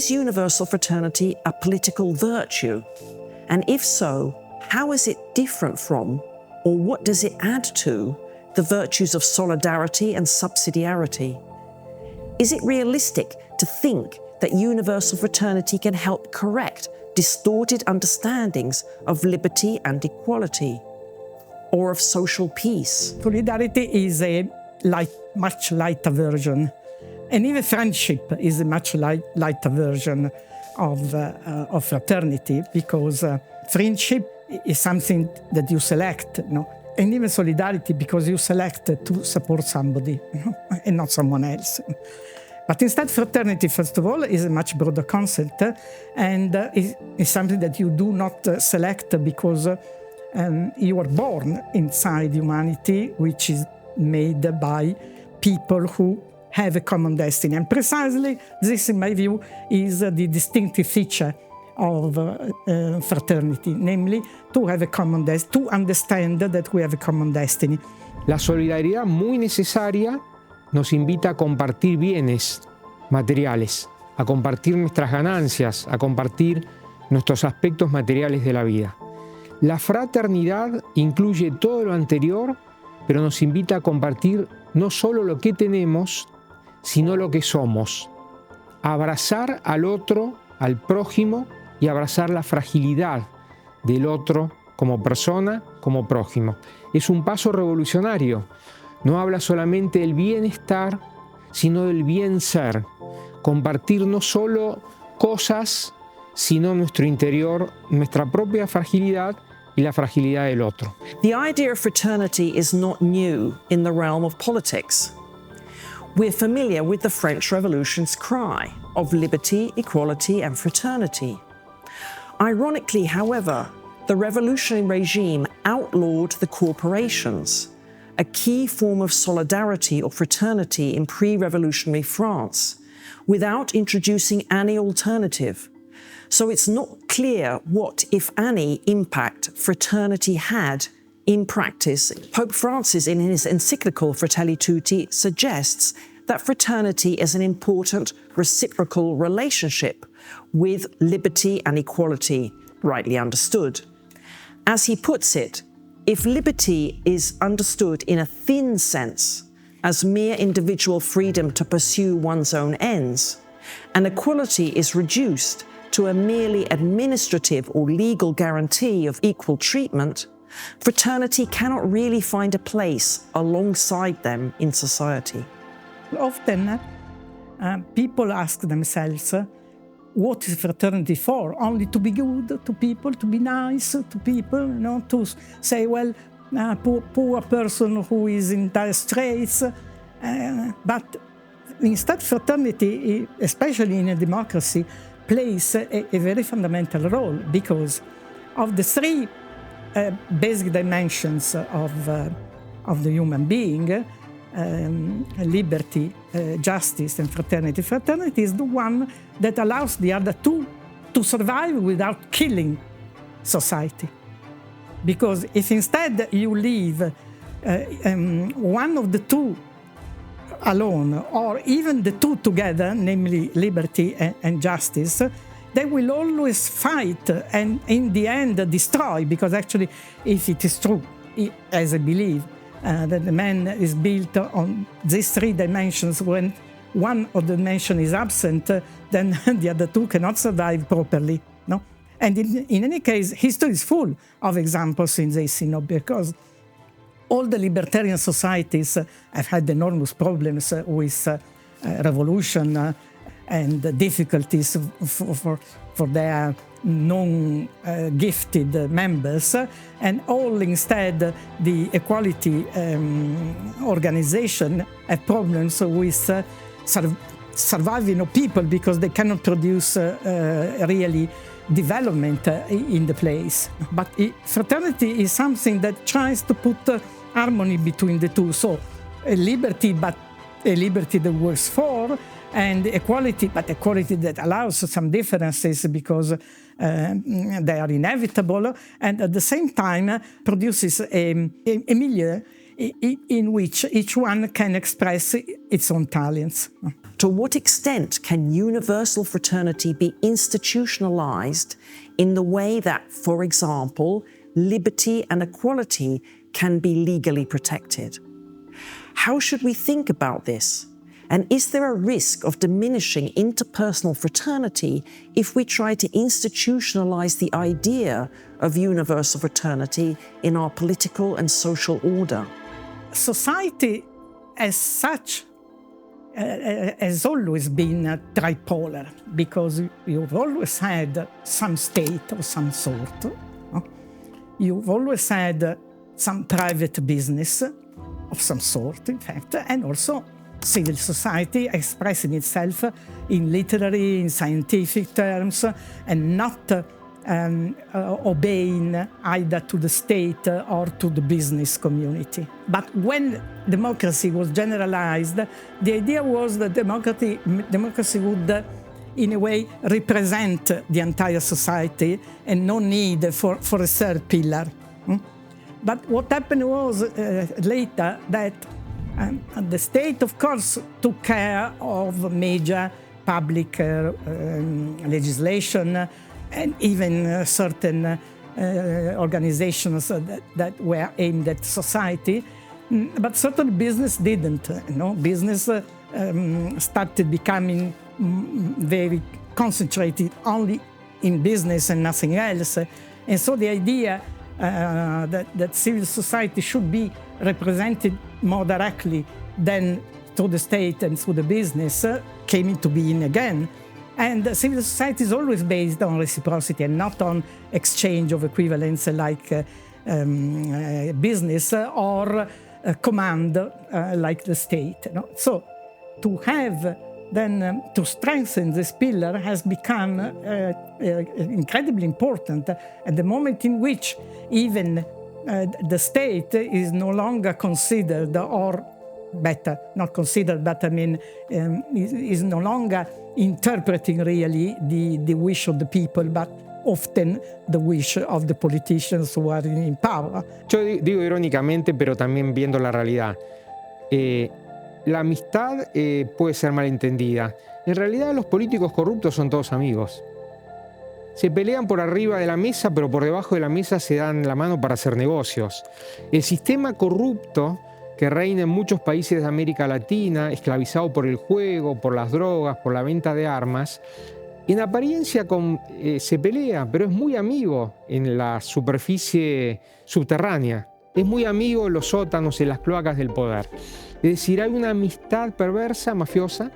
Is universal fraternity a political virtue? And if so, how is it different from, or what does it add to, the virtues of solidarity and subsidiarity? Is it realistic to think that universal fraternity can help correct distorted understandings of liberty and equality, or of social peace? Solidarity is a much lighter version, and even friendship is a much lighter version of fraternity, because friendship is something that you select, and even solidarity because you select to support somebody, and not someone else. But instead, fraternity, first of all, is a much broader concept, and is something that you do not select because you are born inside humanity, which is made by people who have a common destiny. And precisely this, in my view, is the distinctive feature of fraternity, namely to have a common destiny, to understand that we have a common destiny. La solidaridad muy necesaria nos invita a compartir bienes materiales, a compartir nuestras ganancias, a compartir nuestros aspectos materiales de la vida. La fraternidad incluye todo lo anterior, pero nos invita a compartir no solo lo que tenemos, sino lo que somos. A abrazar al otro, al prójimo, y abrazar la fragilidad del otro como persona, como prójimo. Es un paso revolucionario. No habla solamente del bienestar, sino del bien ser. Compartir no solo cosas, sino nuestro interior, nuestra propia fragilidad y la fragilidad del otro. The idea of fraternity is not new in the realm of politics. We're familiar with the French Revolution's cry of liberty, equality, and fraternity. Ironically, however, the revolutionary regime outlawed the corporations, a key form of solidarity or fraternity in pre-revolutionary France, without introducing any alternative. So it's not clear what, if any, impact fraternity had in practice. Pope Francis, in his encyclical Fratelli Tutti, suggests that fraternity is an important reciprocal relationship with liberty and equality, rightly understood. As he puts it, if liberty is understood in a thin sense, as mere individual freedom to pursue one's own ends, and equality is reduced to a merely administrative or legal guarantee of equal treatment, fraternity cannot really find a place alongside them in society. Often, people ask themselves, what is fraternity for? Only to be good to people, to be nice to people, to say, well, poor person who is in dire straits. But instead, fraternity, especially in a democracy, plays a very fundamental role because of the three basic dimensions of the human being, liberty, justice, and fraternity. Fraternity is the one that allows the other two to survive without killing society. Because if instead you leave one of the two alone, or even the two together, namely liberty and justice, they will always fight and in the end destroy, because actually, if it is true, as I believe, that the man is built on these three dimensions, when one of the dimensions is absent, then the other two cannot survive properly. No? And in any case, history is full of examples in this, because all the libertarian societies have had enormous problems with revolution and difficulties for their non-gifted members, and all instead the equality organization have problems with surviving of people because they cannot produce really development in the place. But fraternity is something that tries to put harmony between the two. So a liberty, but a liberty that works for, and equality, but equality that allows some differences because they are inevitable, and at the same time produces a milieu in which each one can express its own talents. To what extent can universal fraternity be institutionalized in the way that, for example, liberty and equality can be legally protected? How should we think about this? And is there a risk of diminishing interpersonal fraternity if we try to institutionalize the idea of universal fraternity in our political and social order? Society as such has always been tripolar, because you've always had some state of some sort. You've always had some private business of some sort, in fact, and also civil society expressing itself in literary, in scientific terms, and not obeying either to the state or to the business community. But when democracy was generalized, the idea was that democracy would, in a way, represent the entire society and no need for a third pillar. But what happened was later that the state, of course, took care of major public legislation and even certain organizations that were aimed at society, but certain business didn't. Business started becoming very concentrated only in business and nothing else, and so the idea that civil society should be represented more directly than through the state and through the business came into being again. And civil society is always based on reciprocity and not on exchange of equivalence like business or command like the state. So to have then to strengthen this pillar has become incredibly important at the moment in which even the state is no longer considered, or better, not considered, but I mean, is no longer interpreting really the wish of the people, but often the wish of the politicians who are in power. Yo digo irónicamente, pero también viendo la realidad. La amistad puede ser malentendida. En realidad los políticos corruptos son todos amigos. Se pelean por arriba de la mesa, pero por debajo de la mesa se dan la mano para hacer negocios. El sistema corrupto que reina en muchos países de América Latina, esclavizado por el juego, por las drogas, por la venta de armas, en apariencia se pelea, pero es muy amigo en la superficie subterránea. Es muy amigo en los sótanos, en las cloacas del poder. Es decir, hay una amistad perversa, mafiosa,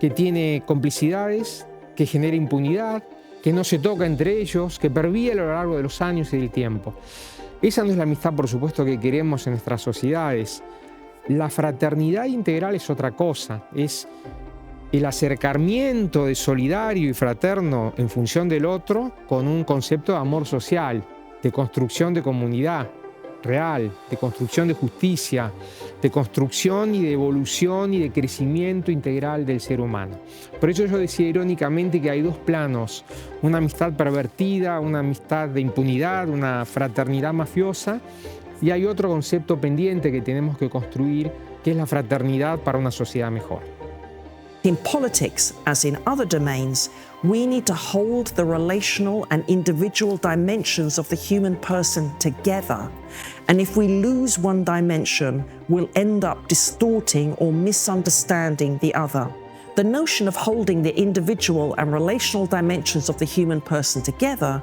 que tiene complicidades, que genera impunidad, que no se toca entre ellos, que pervive a lo largo de los años y del tiempo. Esa no es la amistad, por supuesto, que queremos en nuestras sociedades. La fraternidad integral es otra cosa, es el acercamiento de solidario y fraterno en función del otro con un concepto de amor social, de construcción de comunidad real, de construcción de justicia, de construcción y de evolución y de crecimiento integral del ser humano. Por eso yo decía irónicamente que hay dos planos, una amistad pervertida, una amistad de impunidad, una fraternidad mafiosa, y hay otro concepto pendiente que tenemos que construir, que es la fraternidad para una sociedad mejor. In politics, as in other domains, we need to hold the relational and individual dimensions of the human person together. And if we lose one dimension, we'll end up distorting or misunderstanding the other. The notion of holding the individual and relational dimensions of the human person together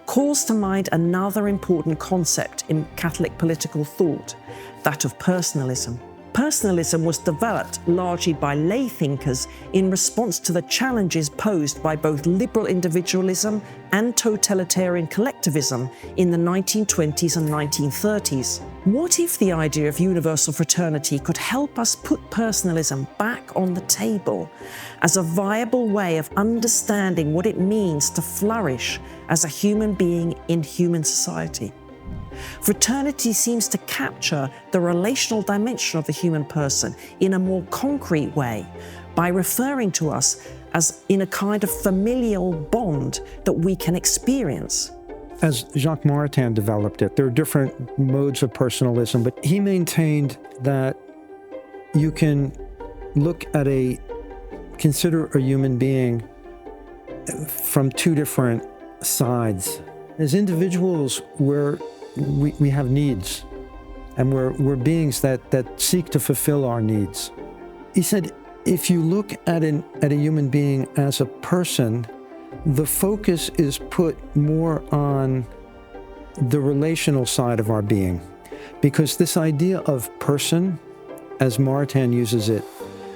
calls to mind another important concept in Catholic political thought, that of personalism. Personalism was developed largely by lay thinkers in response to the challenges posed by both liberal individualism and totalitarian collectivism in the 1920s and 1930s. What if the idea of universal fraternity could help us put personalism back on the table as a viable way of understanding what it means to flourish as a human being in human society? Fraternity seems to capture the relational dimension of the human person in a more concrete way by referring to us as in a kind of familial bond that we can experience. as Jacques Maritain developed it. There are different modes of personalism, but he maintained that you can consider a human being from two different sides. As individuals, we have needs, and we're beings that seek to fulfill our needs. He said, if you look at a human being as a person, the focus is put more on the relational side of our being. Because this idea of person, as Maritain uses it,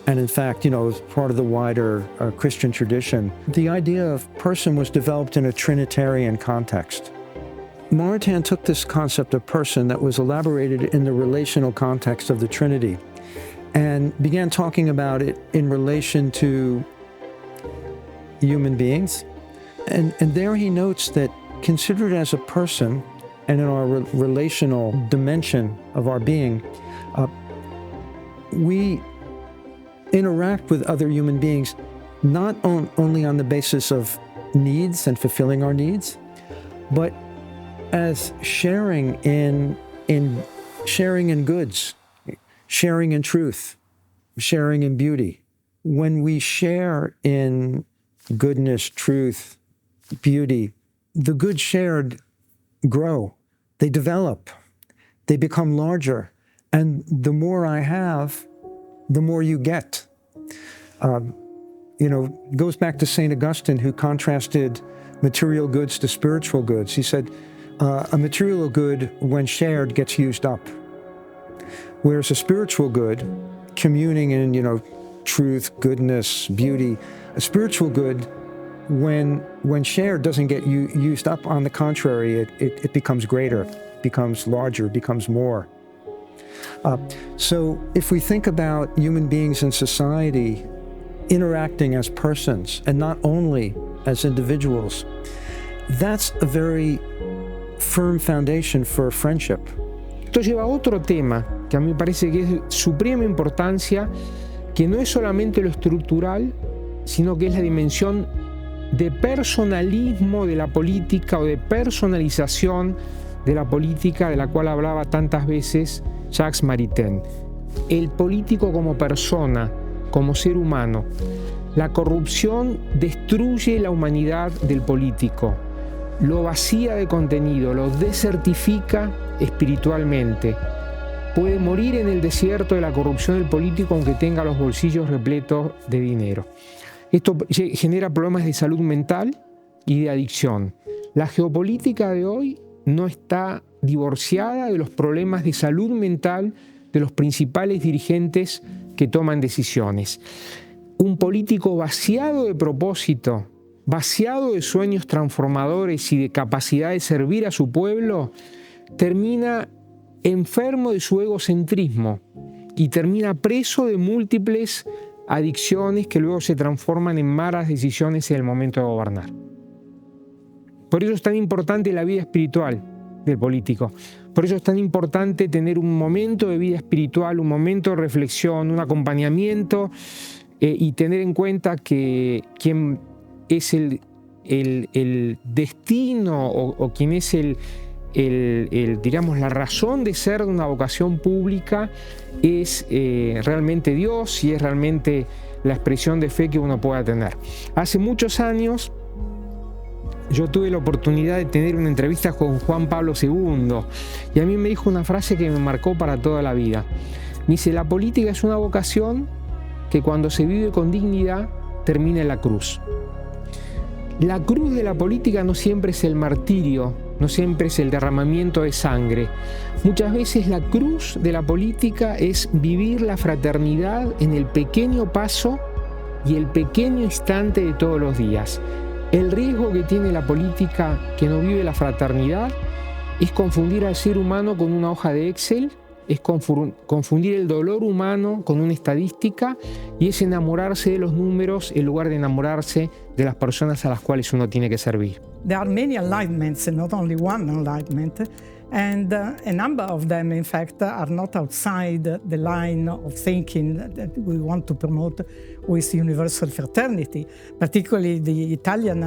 and in fact, as part of the wider Christian tradition, the idea of person was developed in a Trinitarian context. Maritain took this concept of person that was elaborated in the relational context of the Trinity and began talking about it in relation to human beings. And there he notes that considered as a person and in our relational dimension of our being, we interact with other human beings not only on the basis of needs and fulfilling our needs, but as sharing in goods, sharing in truth, sharing in beauty. When we share in goodness, truth, beauty, the goods shared grow, they develop, they become larger, and the more I have, the more you get. Goes back to St. Augustine, who contrasted material goods to spiritual goods. He said, a material good, when shared, gets used up. Whereas a spiritual good, communing in, truth, goodness, beauty, a spiritual good, when shared, doesn't get used up. On the contrary, it becomes greater, becomes larger, becomes more. So if we think about human beings in society interacting as persons and not only as individuals, that's a very firm foundation for friendship. Esto lleva a otro tema que a mí me parece que es de suprema importancia, que no es solamente lo estructural, sino que es la dimensión de personalismo de la política o de personalización de la política, de la cual hablaba tantas veces Jacques Maritain. El político como persona, como ser humano. La corrupción destruye la humanidad del político, lo vacía de contenido, lo desertifica espiritualmente. Puede morir en el desierto de la corrupción del político aunque tenga los bolsillos repletos de dinero. Esto genera problemas de salud mental y de adicción. La geopolítica de hoy no está divorciada de los problemas de salud mental de los principales dirigentes que toman decisiones. Un político vaciado de propósito, vaciado de sueños transformadores y de capacidad de servir a su pueblo, termina enfermo de su egocentrismo y termina preso de múltiples adicciones que luego se transforman en malas decisiones en el momento de gobernar. Por eso es tan importante la vida espiritual del político. Por eso es tan importante tener un momento de vida espiritual, un momento de reflexión, un acompañamiento y tener en cuenta que quien es el destino o quien es digamos, la razón de ser de una vocación pública es realmente Dios y es realmente la expresión de fe que uno pueda tener. Hace muchos años yo tuve la oportunidad de tener una entrevista con Juan Pablo II y a mí me dijo una frase que me marcó para toda la vida. Me dice, la política es una vocación que cuando se vive con dignidad termina en la cruz. La cruz de la política no siempre es el martirio, no siempre es el derramamiento de sangre. Muchas veces la cruz de la política es vivir la fraternidad en el pequeño paso y el pequeño instante de todos los días. El riesgo que tiene la política que no vive la fraternidad es confundir al ser humano con una hoja de Excel, es confundir el dolor humano con una estadística y es enamorarse de los números en lugar de enamorarse de las personas a las cuales uno tiene que servir. There are many enlightenments and not only one enlightenment, and a number of them, in fact, are not outside the line of thinking that we want to promote with universal fraternity. Particularly the Italian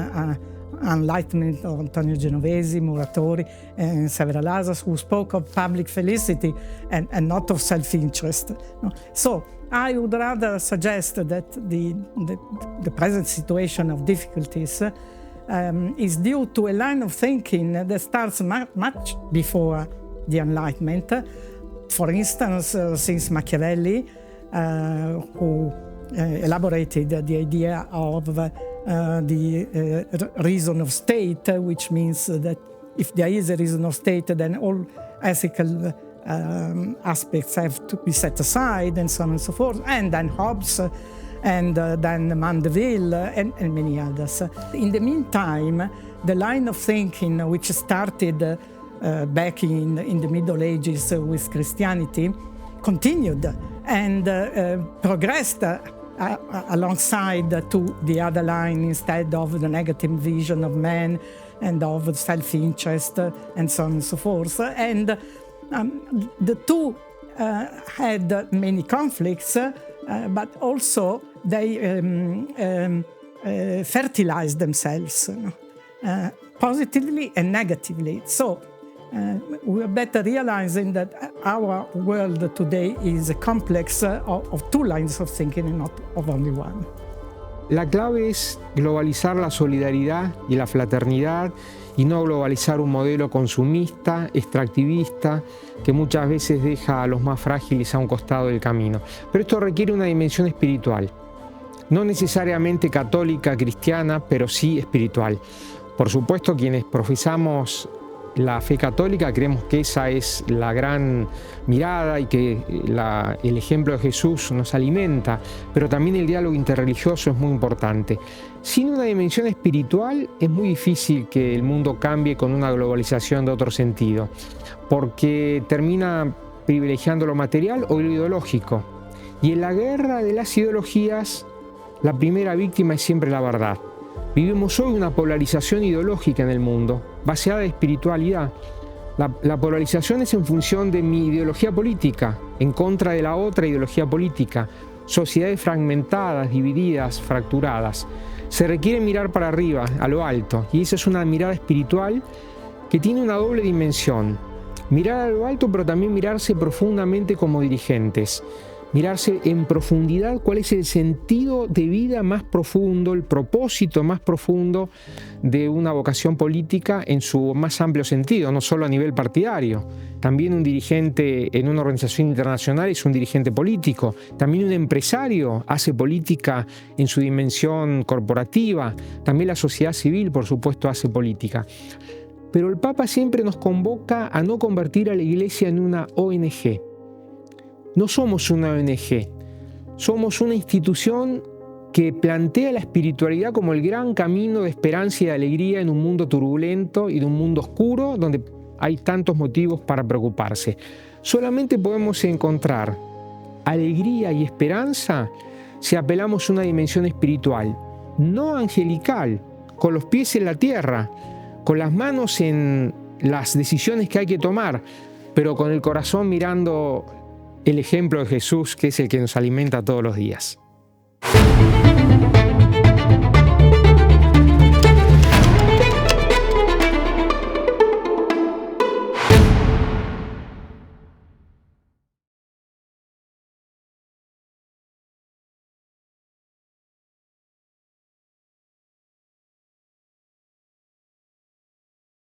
Enlightenment, Antonio Genovesi, Muratori, and several others who spoke of public felicity and not of self-interest. So I would rather suggest that the present situation of difficulties is due to a line of thinking that starts much before the Enlightenment. For instance, since Machiavelli, who elaborated the idea of the reason of state, which means that if there is a reason of state, then all ethical aspects have to be set aside, and so on and so forth. And then Hobbes, and then Mandeville, and many others. In the meantime, the line of thinking, which started back in the Middle Ages with Christianity, continued and progressed alongside to the other line instead of the negative vision of man and of self-interest and so on and so forth. And the two had many conflicts, but also they fertilized themselves positively and negatively. So we are better realizing that our world today is a complex of two lines of thinking and not of only one. La clave es globalizar la solidaridad y la fraternidad y no globalizar un modelo consumista, extractivista, que muchas veces deja a los más frágiles a un costado del camino. Pero esto requiere una dimensión espiritual, no necesariamente católica, cristiana, pero sí espiritual. Por supuesto, quienes profesamos la fe católica creemos que esa es la gran mirada y que el ejemplo de Jesús nos alimenta, pero también el diálogo interreligioso es muy importante. Sin una dimensión espiritual es muy difícil que el mundo cambie con una globalización de otro sentido, porque termina privilegiando lo material o lo ideológico. Y en la guerra de las ideologías, la primera víctima es siempre la verdad. Vivimos hoy una polarización ideológica en el mundo, basada en espiritualidad. La polarización es en función de mi ideología política, en contra de la otra ideología política. Sociedades fragmentadas, divididas, fracturadas. Se requiere mirar para arriba, a lo alto, y esa es una mirada espiritual que tiene una doble dimensión. Mirar a lo alto, pero también mirarse profundamente como dirigentes. Mirarse en profundidad cuál es el sentido de vida más profundo, el propósito más profundo de una vocación política en su más amplio sentido, no solo a nivel partidario. También un dirigente en una organización internacional es un dirigente político. También un empresario hace política en su dimensión corporativa. También la sociedad civil, por supuesto, hace política. Pero el Papa siempre nos convoca a no convertir a la Iglesia en una ONG. No somos una ONG, somos una institución que plantea la espiritualidad como el gran camino de esperanza y de alegría en un mundo turbulento y de un mundo oscuro donde hay tantos motivos para preocuparse. Solamente podemos encontrar alegría y esperanza si apelamos a una dimensión espiritual, no angelical, con los pies en la tierra, con las manos en las decisiones que hay que tomar, pero con el corazón mirando el ejemplo de Jesús, que es el que nos alimenta todos los días.